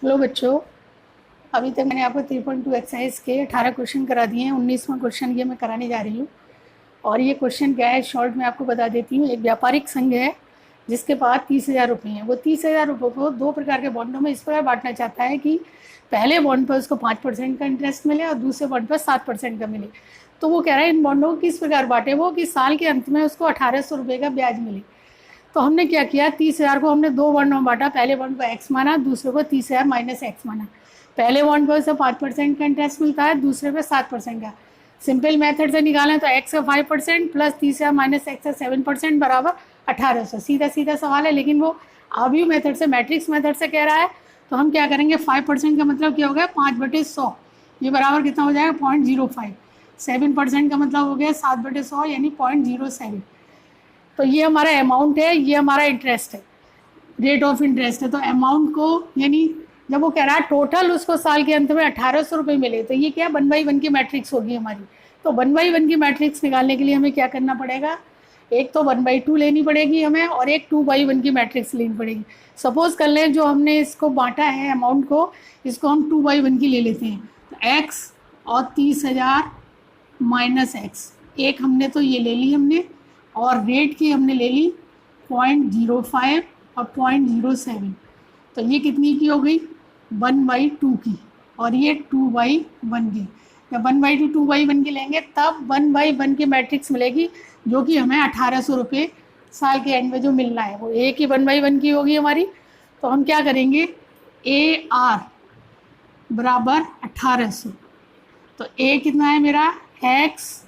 Hello बच्चों, अभी तक मैंने आपको 3.2 एक्सरसाइज के 18 क्वेश्चन करा दिए हैं। 19वां क्वेश्चन ये मैं कराने जा रही हूँ। और ये क्वेश्चन क्या है, शॉर्ट में आपको बता देती हूँ। एक व्यापारिक संघ है जिसके पास 30,000 रुपये हैं। वो 30,000 रुपये को दो प्रकार के बॉन्डों में इस प्रकार बांटना चाहता है कि पहले बॉन्ड पर उसको 5% का इंटरेस्ट मिले और दूसरे बॉन्ड पर 7% का मिले। तो वो कह रहा है इन बॉन्डों को किस प्रकार बांटे वो कि साल के अंत में उसको 1800 रुपये का ब्याज मिले। तो हमने क्या किया, 30,000 को हमने दो बॉन्ड में बांटा। पहले बॉन्ड पर एक्स माना, दूसरे को 30,000 माइनस एक्स माना। पहले बॉन्ड पर उसे 5% का इंटरेस्ट मिलता है, दूसरे पे 7% का। सिंपल मेथड से निकालें तो एक्स का 5% प्लस 30,000 माइनस एक्स का 7% बराबर 1800। सीधा सीधा सवाल है, लेकिन वो आव्यू मेथड से, मैट्रिक्स मेथड से कह रहा है। तो हम क्या करेंगे, 5% का मतलब क्या हो गया, 5/100। ये बराबर कितना हो जाएगा, 0.05। 7% का मतलब हो गया 7/100 यानी 0.07। तो ये हमारा अमाउंट है, ये हमारा इंटरेस्ट है, रेट ऑफ इंटरेस्ट है। तो अमाउंट को, यानी जब वो कह रहा है टोटल उसको साल के अंत में 1800 रुपये मिले, तो ये क्या 1/1 की मैट्रिक्स होगी हमारी। तो 1/1 की मैट्रिक्स निकालने के लिए हमें क्या करना पड़ेगा, एक तो 1/2 लेनी पड़ेगी हमें और एक 2/1 की मैट्रिक्स लेनी पड़ेगी। सपोज कर लें जो हमने इसको बांटा है अमाउंट को, इसको हम 2/1 की ले लेते हैं। तो एक्स और 30,000 माइनस एक्स, एक हमने तो ये ले ली हमने, और रेट की हमने ले ली 0.05 और 0.07। तो ये कितनी की हो गई, 1/2 की, और ये 2/1 की। जब 1/2 2/1 की लेंगे तब 1/1 की मैट्रिक्स मिलेगी, जो कि हमें 1800 रुपये साल के एंड में जो मिलना है वो ए की 1/1 की होगी हमारी। तो हम क्या करेंगे, ए आर बराबर 1800। तो ए कितना है मेरा, एक्स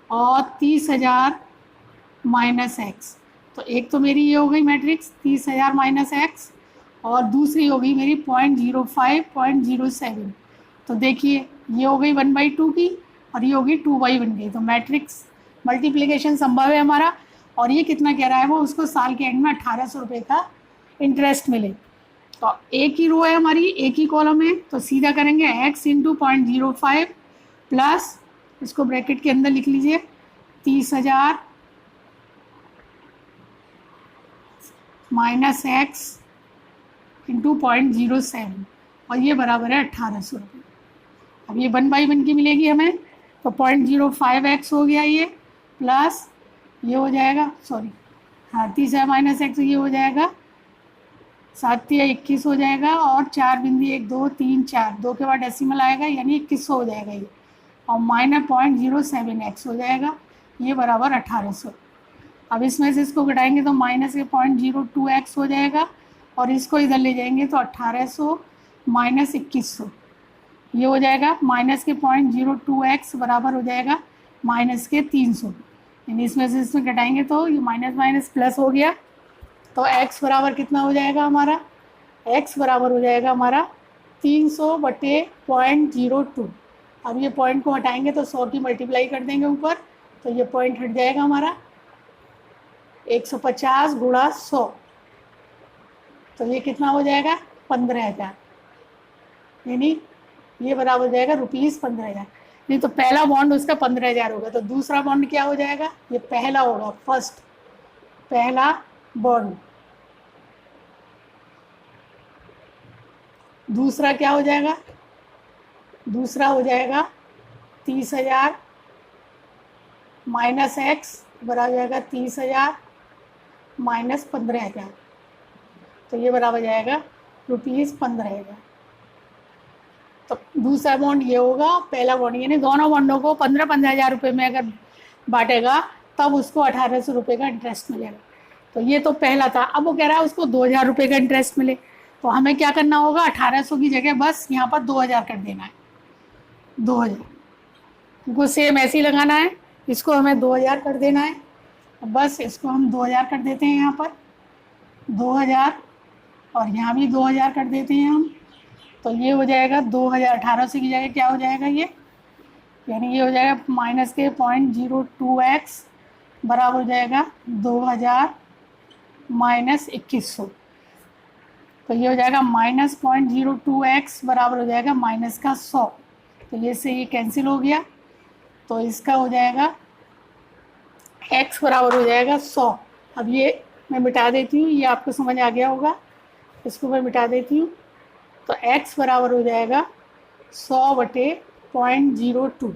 और 30,000 माइनस एक्स। तो एक तो मेरी ये हो गई मैट्रिक्स 30,000 माइनस एक्स, और दूसरी हो गई मेरी 0.05 0.07। तो देखिए ये हो गई 1/2 की और ये होगी 2/1 की। तो मैट्रिक्स मल्टीप्लिकेशन संभव है हमारा। और ये कितना कह रहा है वो, उसको साल के एंड में 1800 रुपये का इंटरेस्ट मिले। तो एक ही रो है हमारी, एक ही कॉलम है, तो सीधा करेंगे x इंटू 0.05 प्लस, इसको ब्रैकेट के अंदर लिख लीजिए, 30,000 माइनस एक्स इंटू 0.07, और ये बराबर है 1800 रुपये। अब ये 1/1 की मिलेगी हमें, तो 0.05x हो गया ये, प्लस ये हो जाएगा, सॉरी हाँ 30,000 माइनस एक्स, ये हो जाएगा 7×21 हो जाएगा, और 4.123 2 के बाद डेसिमल आएगा यानी 2100 हो जाएगा ये, और माइनस 0.07x हो जाएगा, ये बराबर 1800। अब इसमें से इसको घटाएंगे तो माइनस के 0.02x हो जाएगा, और इसको इधर ले जाएंगे तो 1800 माइनस 2100 ये हो जाएगा, माइनस के 0.02x बराबर हो जाएगा माइनस के 300। यानी इसमें से इसमें घटाएंगे तो ये माइनस माइनस प्लस हो गया। तो x बराबर कितना हो जाएगा हमारा, x बराबर हो जाएगा हमारा 300/0.02। अब ये पॉइंट को हटाएंगे तो 100 की मल्टीप्लाई कर देंगे ऊपर, तो ये पॉइंट हट जाएगा हमारा 150 गुणा 100। तो ये कितना हो जाएगा, 15,000, यानी ये बराबर हो जाएगा ₹15,000। नहीं तो पहला बॉन्ड उसका 15,000 होगा, तो दूसरा बॉन्ड क्या हो जाएगा, ये पहला होगा, फर्स्ट पहला बॉन्ड। दूसरा क्या हो जाएगा, दूसरा हो जाएगा 30,000 माइनस एक्स बराबर जाएगा 30,000 माइनस 15,000। तो ये बराबर जाएगा ₹15,000। तो दूसरा बॉन्ड ये होगा, पहला बॉन्ड, यानी दोनों बॉन्डों को 15,000 रुपये में अगर बांटेगा तब उसको 1800 रुपये का इंटरेस्ट मिलेगा। तो ये तो पहला था। अब वो कह रहा है उसको 2,000 रुपये का इंटरेस्ट मिले, तो हमें क्या करना होगा, 1800 की जगह बस यहाँ पर 2,000 कर देना है। 2,000 को सेम ऐसे ही लगाना है, इसको हमें 2,000 कर देना है। बस इसको हम 2,000 कर देते हैं यहाँ पर 2,000, और यहाँ भी 2,000 कर देते हैं हम। तो ये हो जाएगा 2,000, 1800 की जगह क्या हो जाएगा ये, यानी ये हो जाएगा माइनस के 0.02x बराबर हो जाएगा 2,000 माइनस 2100। तो ये हो जाएगा माइनस 0.02x बराबर हो जाएगा माइनस का 100। तो ये से ये कैंसिल हो गया, तो इसका हो जाएगा x बराबर हो जाएगा 100। अब ये मैं मिटा देती हूँ, ये आपको समझ आ गया होगा, इसको मैं मिटा देती हूँ। तो x बराबर हो जाएगा 100/0.02।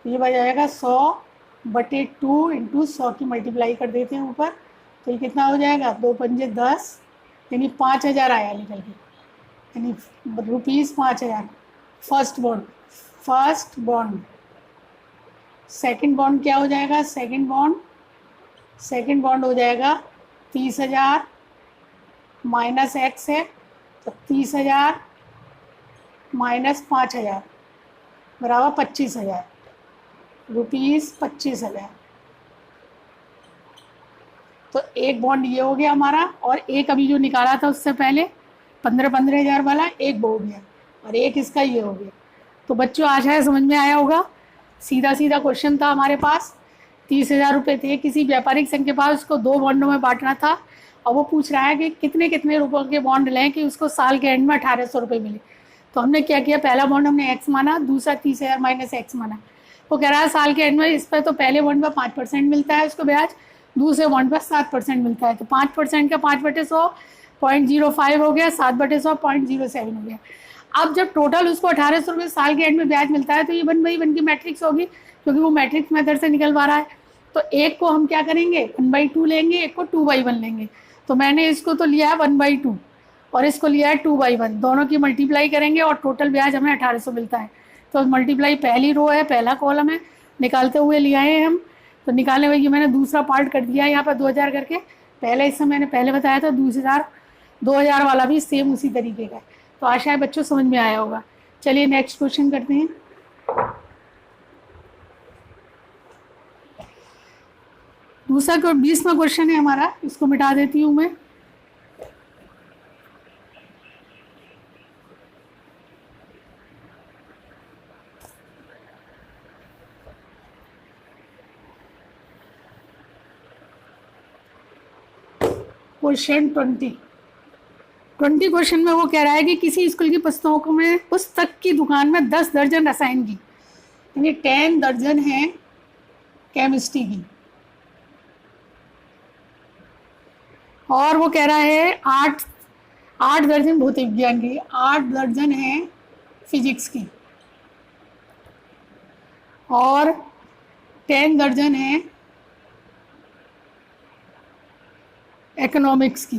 ये बन जाएगा 100/2 इंटू 100 की मल्टीप्लाई कर देते हैं ऊपर, तो ये कितना हो जाएगा 2 पंजे 10, यानी 5000 आया निकल के, यानी ₹5000। First bond. सेकंड बॉन्ड क्या हो जाएगा? सेकंड बॉन्ड हो जाएगा 30,000 माइनस x है, तो 30,000 माइनस 5,000 बराबर 25,000, ₹25,000। तो एक बॉन्ड ये हो गया हमारा, और एक अभी जो निकाला था उससे पहले 15,000 वाला एक वो हो गया, और एक इसका ये हो गया। तो बच्चों आशा है समझ में आया होगा। सीधा सीधा क्वेश्चन था हमारे पास। 30,000 रुपये थे किसी व्यापारिक संघ के पास, उसको 2 बॉन्डों में बांटना था, और वो पूछ रहा है कि कितने कितने रुपयों के बॉन्ड लें कि उसको साल के एंड में 1,800 रुपये मिले। तो हमने क्या किया, पहला बॉन्ड हमने x माना, दूसरा 30,000 माइनस x माना। वो कह रहा है साल के एंड में इस पर तो पहले बॉन्ड पर 5% मिलता है उसको ब्याज, दूसरे बॉन्ड पर 7% मिलता है। तो 5% का 5/100 0.05 हो गया, 7/100 0.07 हो गया। अब जब टोटल उसको 1,800 रुपये साल के एंड में ब्याज मिलता है, तो ये 1/1 की मैट्रिक्स होगी, क्योंकि वो मैट्रिक्स मेथड से निकलवा रहा है। तो एक को हम क्या करेंगे 1/2 लेंगे, एक को 2/1 लेंगे। तो मैंने इसको तो लिया है 1/2 और इसको लिया है 2/1, दोनों की मल्टीप्लाई करेंगे और टोटल ब्याज हमें 1,800 मिलता है। तो मल्टीप्लाई पहली रो है, पहला कॉलम है, निकालते हुए लिया है हम। तो निकालने में ये मैंने दूसरा पार्ट कर दिया है यहाँ पर 2,000 करके। पहले इससे मैंने पहले बताया था 2,000 वाला भी सेम उसी तरीके का है। तो आशा है बच्चों समझ में आया होगा। चलिए नेक्स्ट क्वेश्चन करते हैं। दूसरा 20वां क्वेश्चन है हमारा, इसको मिटा देती हूँ मैं। क्वेश्चन 20 क्वेश्चन में वो कह रहा है कि किसी स्कूल की पुस्तक की दुकान में 10 दर्जन रसायन की, यानी 10 दर्जन है केमिस्ट्री की, और वो कह रहा है 8 दर्जन भौतिक विज्ञान की, 8 दर्जन है फिजिक्स की, और 10 दर्जन है इकोनॉमिक्स की।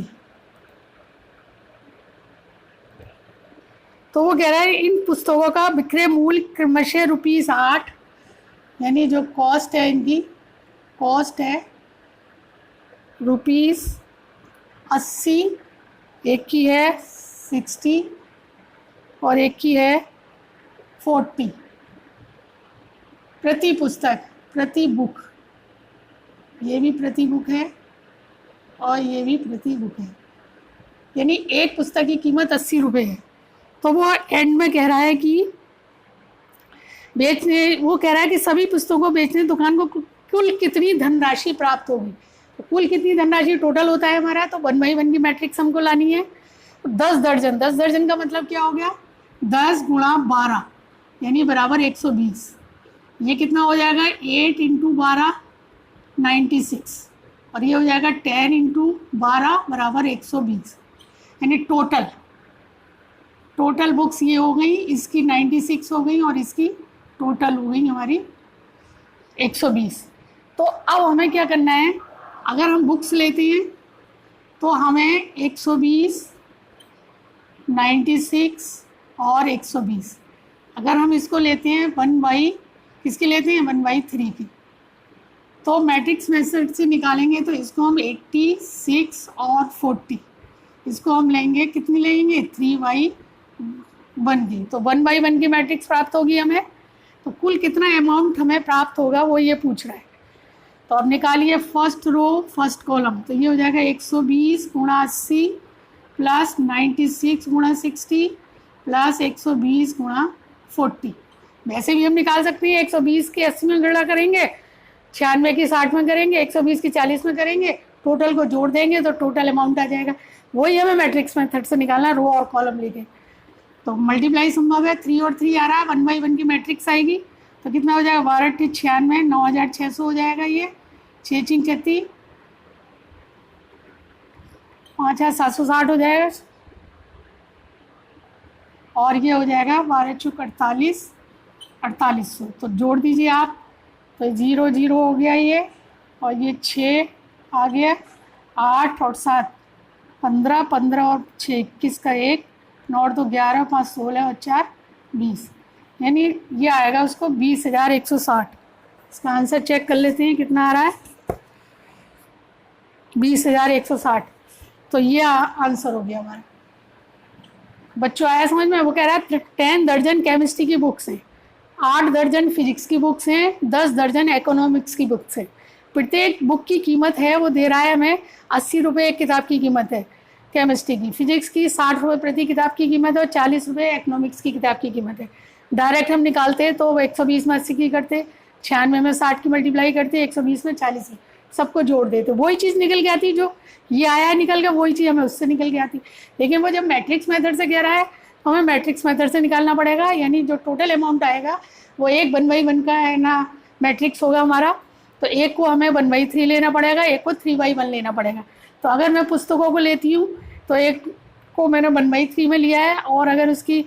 तो वो कह रहा है इन पुस्तकों का विक्रय मूल्य क्रमशः ₹8, यानी जो कॉस्ट है इनकी, कॉस्ट है ₹80, एक की है 60 और एक की है 40 प्रति पुस्तक, प्रति बुक। ये भी प्रति बुक है और ये भी प्रति बुक है, यानी एक पुस्तक की कीमत 80 रुपये है। तो वो एंड में कह रहा है कि वो कह रहा है कि सभी पुस्तकों को बेचने दुकान को कुल कितनी धनराशि प्राप्त होगी। तो कुल कितनी धनराशि टोटल होता है हमारा, तो 1/1 की मैट्रिक्स हमको लानी है। तो 10 दर्जन का मतलब क्या हो गया, 10 गुणा 12 यानी बराबर 120। ये कितना हो जाएगा 8 × 12 96, और ये हो जाएगा 10 × 12 बराबर 120, यानी टोटल बुक्स ये हो गई, इसकी 96 हो गई और इसकी टोटल हो गई हमारी 120। तो अब हमें क्या करना है, अगर हम बुक्स लेते हैं तो हमें 120, 96 और 120, अगर हम इसको लेते हैं 1/3 की, तो मैट्रिक्स मेथड से निकालेंगे तो इसको हम 86 और 40, इसको हम लेंगे, कितनी लेंगे 3/1 की। तो 1/1 की मैट्रिक्स प्राप्त होगी हमें। तो कुल कितना अमाउंट हमें प्राप्त होगा वो ये पूछ रहा है। तो अब निकालिए फर्स्ट रो फर्स्ट कॉलम, तो ये हो जाएगा 120 × 80 प्लस 96 × 60 प्लस 120 × 40। वैसे भी हम निकाल सकते हैं, 120 की 80 में गणना करेंगे, 96 की 60 में करेंगे, 120 की 40 में करेंगे, टोटल को जोड़ देंगे तो टोटल अमाउंट आ जाएगा। वही हमें मैट्रिक्स मेथड से निकालना, रो और कॉलम लेके। तो मल्टीप्लाई संभव है, 3 और 3 आ रहा है, 1/1 की मैट्रिक्स आएगी। तो कितना हो जाएगा 12 × 96, 9,600 हो जाएगा। ये 6 × 36, 5,760 हो जाएगा। और ये हो जाएगा 12 चौक 48, 4800। तो जोड़ दीजिए आप, तो 0 0 हो गया ये, और ये 6 आ गया, 8 और 7 15, 15 और 6 21 का 1, 9 और 2 11, 5 16 और 4 20, यानी ये आएगा उसको 20,160। इसका आंसर चेक कर लेते हैं कितना आ रहा है, 20,160। तो ये आंसर हो गया हमारा। बच्चों आया समझ में? वो कह रहा है 10 दर्जन केमिस्ट्री की बुक्स हैं, 8 दर्जन फिजिक्स की बुक्स हैं, 10 दर्जन इकोनॉमिक्स की बुक्स हैं। प्रत्येक बुक की कीमत है, वो दे रहा है हमें 80 रुपये एक किताब की कीमत है केमिस्ट्री की, फिजिक्स की 60 रुपये प्रति किताब की कीमत है, और 40 रुपये इकोनॉमिक्स की किताब की कीमत है। डायरेक्ट हम निकालते हैं तो 120 में 80 की करते, 96 में 60 की मल्टीप्लाई करते, 120 में 40 की, सबको जोड़ देते, वही चीज़ निकल के आती जो ये आया निकल के, वही चीज़ हमें उससे निकल के आती। लेकिन वो जब मैट्रिक्स मेथड से कह रहा है तो हमें मैट्रिक्स मेथड से निकालना पड़ेगा, यानी जो टोटल अमाउंट आएगा वो एक 1/1 का है ना मैट्रिक्स होगा हमारा, तो एक को हमें 1/3 लेना पड़ेगा, एक को 3/1 लेना पड़ेगा। तो अगर मैं पुस्तकों को लेती हूँ तो एक को मैंने 1/3 में लिया है, और अगर उसकी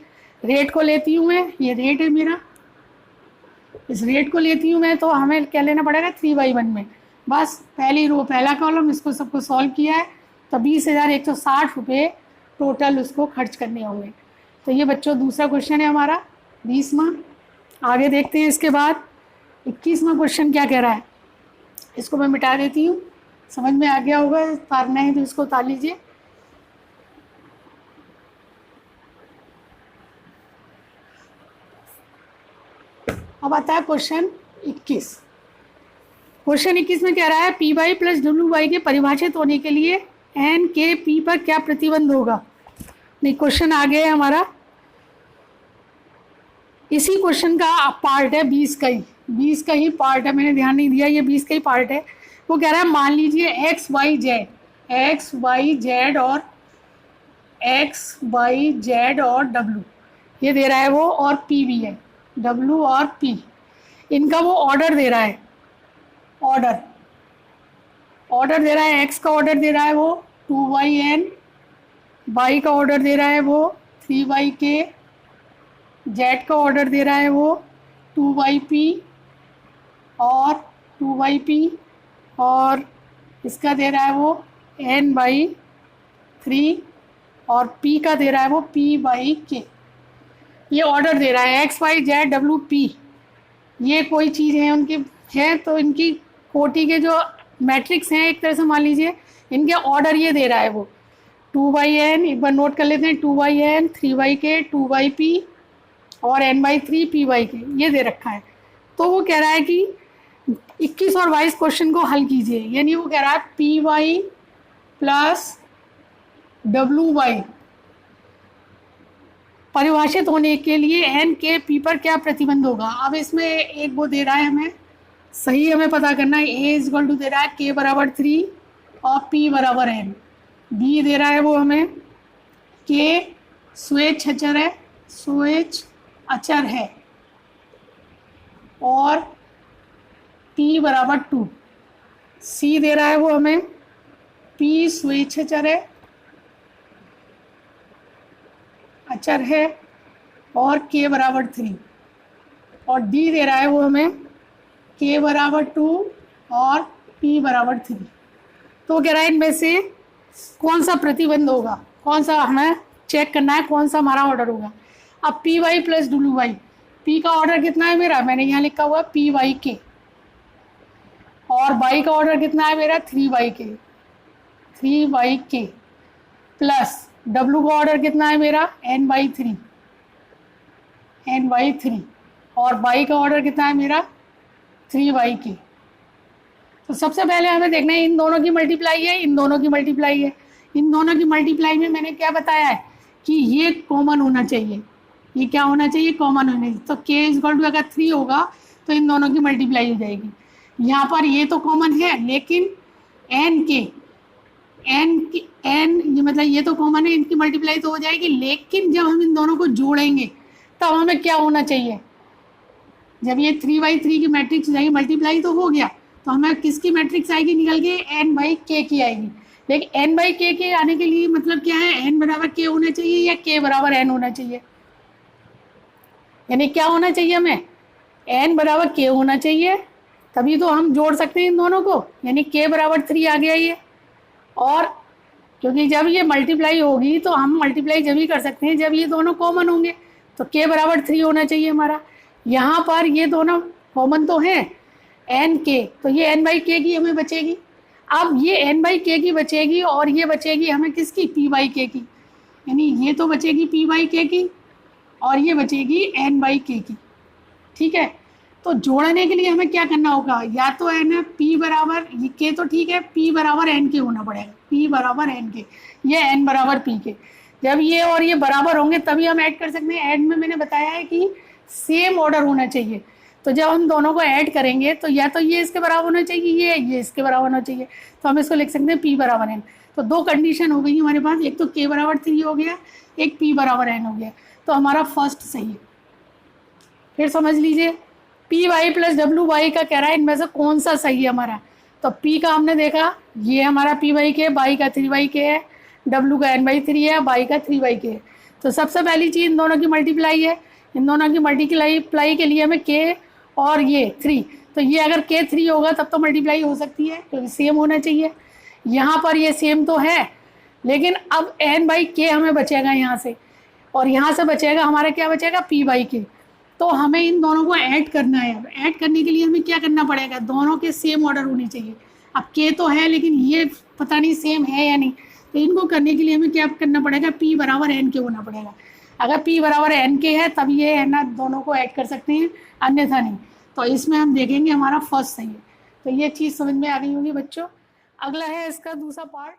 रेट को लेती हूँ मैं, ये रेट है मेरा, इस रेट को लेती हूँ मैं, तो हमें क्या लेना पड़ेगा 3/1 में। बस पहली रो पहला कॉलम, इसको सबको सॉल्व किया है, तो 20,160 रुपये टोटल उसको खर्च करने होंगे। तो ये बच्चों दूसरा क्वेश्चन है हमारा 20वां। आगे देखते हैं इसके बाद 21वां क्वेश्चन क्या कह रहा है। इसको मैं मिटा देती हूँ, समझ में आ गया होगा, उतारना है तो इसको उतार लीजिए। अब आता है क्वेश्चन 21। क्वेश्चन 21 में कह रहा है पी वाई प्लस डब्ल्यू वाई के परिभाषित होने के लिए एन के पी पर क्या प्रतिबंध होगा। नहीं, क्वेश्चन आ गया है हमारा, इसी क्वेश्चन का पार्ट है 20 का ही पार्ट है, मैंने ध्यान नहीं दिया, ये 20 का ही पार्ट है। वो कह रहा है मान लीजिए एक्स वाई जेड और डब्ल्यू ये दे रहा है वो, और पी भी है, डब्ल्यू और पी, इनका वो ऑर्डर दे रहा है, ऑर्डर दे रहा है। एक्स का ऑर्डर दे रहा है वो 2yn, वाई का ऑर्डर दे रहा है वो 3yk, जेड का ऑर्डर दे रहा है वो 2yp और 2yp, और इसका दे रहा है वो n/3, और p का दे रहा है वो p/k। ये ऑर्डर दे रहा है एक्स वाई जेड डब्ल्यू पी, ये कोई चीज़ है उनकी है, तो इनकी कोटि के जो मैट्रिक्स हैं एक तरह से मान लीजिए, इनके ऑर्डर ये दे रहा है वो 2/n, एक बार नोट कर लेते हैं, 2/n 3yk 2yp और n/3 p/k ये दे रखा है। तो वो कह रहा है कि 21 और 22 क्वेश्चन को हल कीजिए, यानी वो कह रहा है py प्लस wy परिभाषित होने के लिए एन के पी पर क्या प्रतिबंध होगा। अब इसमें एक वो दे रहा है हमें, सही हमें पता करना है, ए इक्वल टू दे रहा है k बराबर 3 और p बराबर n, बी दे रहा है वो हमें k स्वेच्छ अचर है और p बराबर 2, सी दे रहा है वो हमें p स्वेच्छाचार है और k बराबर 3, और d दे रहा है वो हमें k बराबर 2 और p बराबर 3। तो कह रहा है इनमें से कौन सा प्रतिबंध होगा, कौन सा हमें चेक करना है, कौन सा हमारा ऑर्डर होगा। अब पी वाई प्लस डब्ल्यू वाई, पी का ऑर्डर कितना है मेरा, मैंने यहाँ लिखा हुआ पी वाई के, और वाई का ऑर्डर कितना है मेरा 3y के प्लस डब्ल्यू का ऑर्डर कितना है मेरा n/3 और वाई का ऑर्डर कितना है मेरा 3yk। तो सबसे पहले हमें देखना है इन दोनों की मल्टीप्लाई है, इन दोनों की मल्टीप्लाई है। इन दोनों की मल्टीप्लाई में मैंने क्या बताया है कि ये कॉमन होना चाहिए, ये क्या होना चाहिए, कॉमन होना चाहिए। तो k इक्वल टू अगर 3 होगा तो इन दोनों की मल्टीप्लाई हो जाएगी। यहाँ पर ये तो कॉमन है, लेकिन ये मतलब ये तो कॉमन है, इनकी मल्टीप्लाई तो हो जाएगी, लेकिन जब हम इन दोनों को जोड़ेंगे तब हमें क्या होना चाहिए, जब ये 3/3 की मैट्रिक्स हो जाएगी, मल्टीप्लाई तो हो गया, तो हमें किसकी मैट्रिक्स आएगी निकल के n/k की आएगी। लेकिन n/k के आने के लिए मतलब क्या है, n बराबर k होना चाहिए या k बराबर n होना चाहिए। यानी क्या होना चाहिए हमें, n बराबर k होना चाहिए, तभी तो हम जोड़ सकते हैं इन दोनों को, यानी k बराबर 3 आ गया ये। और क्योंकि जब ये मल्टीप्लाई होगी तो हम मल्टीप्लाई जब ही कर सकते हैं जब ये दोनों कॉमन होंगे, तो k बराबर 3 होना चाहिए हमारा। यहाँ पर ये दोनों कॉमन तो हैं n k, तो ये n बाई के की हमें बचेगी। अब ये n बाई के की बचेगी और ये बचेगी हमें किसकी, p बाई के की, यानी ये तो बचेगी p बाई के की और ये बचेगी n बाई के की। ठीक है, तो जोड़ने के लिए हमें क्या करना होगा, या तो है ना p बराबर के, तो ठीक है p बराबर n के होना पड़ेगा, p बराबर n के, ये n बराबर p के। जब ये और ये बराबर होंगे तभी हम ऐड कर सकते हैं। ऐड में मैंने बताया है कि सेम ऑर्डर होना चाहिए, तो जब हम दोनों को ऐड करेंगे तो या तो ये इसके बराबर होना चाहिए, ये इसके बराबर होना चाहिए, तो हम इसको लिख सकते हैं p बराबर n। तो दो कंडीशन हो गई हमारे पास, एक तो k बराबर 3 हो गया, एक p बराबर n हो गया, तो हमारा फर्स्ट सही है। फिर समझ लीजिए पी वाई प्लस डब्ल्यू वाई का कह रहा है इनमें से कौन सा सही है हमारा। तो पी का हमने देखा, ये हमारा पी वाई के, वाई का 3 वाई के है, डब्ल्यू का n बाई 3 है, वाई का 3 वाई के है। तो सबसे पहली चीज़ इन दोनों की मल्टीप्लाई है, इन दोनों की मल्टीप्लाई के लिए हमें के और ये 3, तो ये अगर के 3 होगा तब तो मल्टीप्लाई हो सकती है क्योंकि सेम होना चाहिए। यहाँ पर ये सेम तो है, लेकिन अब n बाई के हमें बचेगा यहाँ से, और यहाँ से बचेगा हमारा क्या बचेगा, पी बाई के। तो हमें इन दोनों को ऐड करना है। अब ऐड करने के लिए हमें क्या करना पड़ेगा, दोनों के सेम ऑर्डर होने चाहिए। अब के तो है लेकिन ये पता नहीं सेम है या नहीं, तो इनको करने के लिए हमें क्या करना पड़ेगा, p बराबर n के होना पड़ेगा। अगर p बराबर n के है तब ये है ना दोनों को ऐड कर सकते हैं, अन्यथा नहीं। तो इसमें हम देखेंगे हमारा फर्स्ट सही है। तो ये चीज़ समझ में आ गई होगी बच्चों। अगला है इसका दूसरा पार्ट।